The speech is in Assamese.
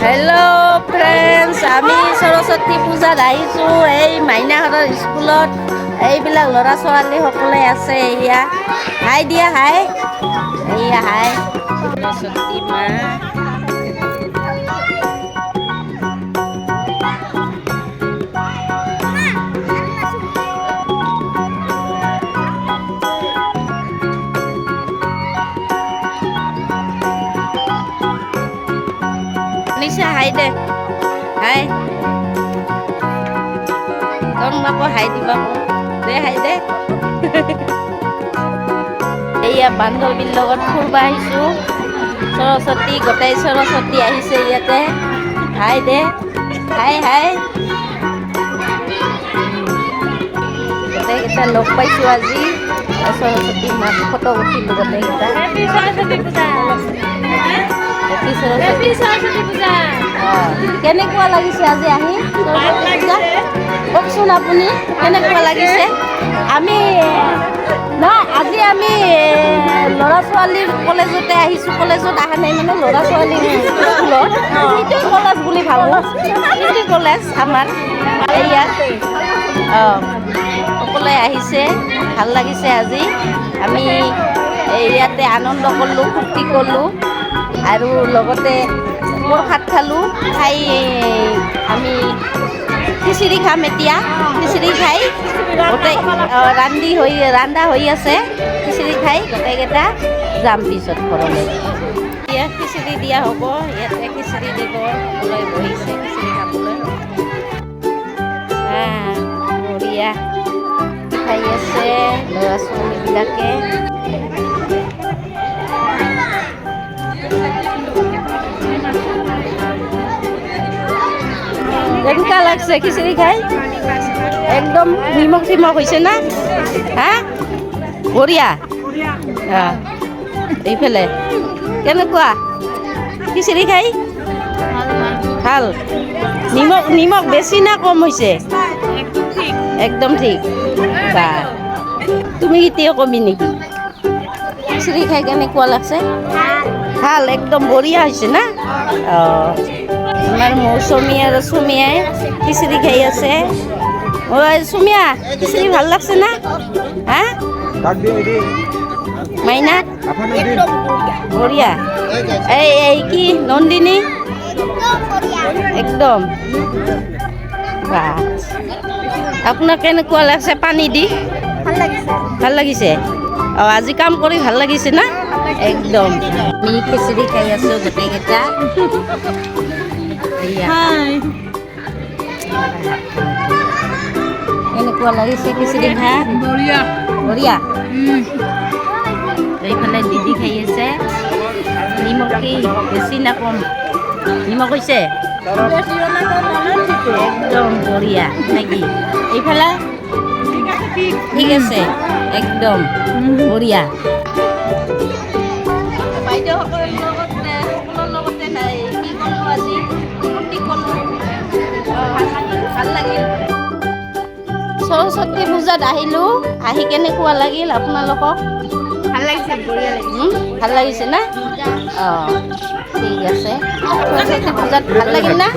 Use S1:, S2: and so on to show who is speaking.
S1: হেল্ল' ফ্ৰেণ্ডছ, আমি সৰস্বতী পূজাত আহিছোঁ। এই মাইনাহঁতৰ স্কুলত এইবিলাক ল'ৰা ছোৱালী সকলে আছে। এয়া হাই দিয়া, হাই, এয়া হাই সৰস্বতী মা। নিশা হাই দে, হাই তং বাকো হাই দিবা দে, হাই দে। এইয়া বান্ধৱীৰ লগত ফুৰিব আহিছোঁ। সৰস্বতী, গোটেই সৰস্বতী আহিছে ইয়াতে। হাই দে, হাই হাই। গোটেইকেইটা লগ পাইছোঁ আজি। সৰস্বতী মাক ফটো উঠিলোঁ গোটেইকেইটা। কেনেকুৱা লাগিছে আজি আহি সৰস্বতী পূজা? কওকচোন আপুনি কেনেকুৱা লাগিছে? আমি আজি আমি ল'ৰা ছোৱালীৰ কলেজতে আহিছোঁ। কলেজত অহা নাই মানে ল'ৰা ছোৱালীৰ স্কুলত। সেইটোৱে কলেজ বুলি ভাবোঁ। সেইটোৱে কলেজ আমাৰ ইয়াত। সকলোৱে আহিছে, ভাল লাগিছে আজি। আমি ইয়াতে আনন্দ কৰিলোঁ, ফূৰ্তি কৰিলোঁ আৰু লগতে প্ৰসাদ খালোঁ। খাই আমি খিচিৰি খাম এতিয়া। খিচিৰি খাই গোটেই ৰান্ধা হৈ আছে। খিচিৰি খাই গোটেইকেইটা যাম পিছত ঘৰলৈ। এতিয়া খিচিৰি দিয়া হ'ব। ইয়াতে খিচিৰি দিব, সকলোৱে বহিছে খিচিৰি খাবলৈ। বঢ়িয়া খাই আছে ল'ৰা ছোৱালীবিলাকে। কেনেকুৱা লাগছে খিচিৰি খাই? একদম নিমখ চিমখ হৈছে না? হা, বঢ়িয়া। এইফালে কেনেকুৱা খিচিৰি খাই? ভাল। নিমখ বেছি না কম হৈছে? একদম ঠিক। বা তুমি কেতিয়া কবি নেকি? খিচিৰি খাই কেনেকুৱা লাগছে? ভাল, একদম বঢ়িয়া হৈছে না? আমাৰ মৌচুমী আৰু চুমিয়াই খিচিৰি খাই আছে। চুমিয়া, খিচিৰি ভাল লাগছে না? হা মাইনা বঢ়িয়া। এই কি নন্দিনী? একদম। আপোনাৰ কেনেকুৱা লাগছে পানী দি? ভাল লাগিছে। আজি কাম কৰি ভাল লাগিছে না? একদম। আমি খিচিৰি খাই আছোঁ গোটেইকেইটা। কেনেকুৱা লাগিছে খিচিৰি খাই? বঢ়িয়া বঢ়িয়া। এইফালে দিদি খাই আছে। নিমখ কি বেছি না কম? নিমখ হৈছে? একদম বঢ়িয়া নেকি? এইফালে ঠিক আছে, একদম বঢ়িয়া। বাইদেউসকলৰ লগতে কি ক'লোঁ আজি? ফূৰ্তি ক'লোঁ, ভাল লাগিল। সৰস্বতী পূজাত আহিলোঁ। আহি কেনেকুৱা লাগিল আপোনালোকক? ভাল লাগিছে, বঢ়িয়া লাগিছে। ভাল লাগিছে না? ঠিক আছে। সৰস্বতী পূজাত ভাল লাগিল না?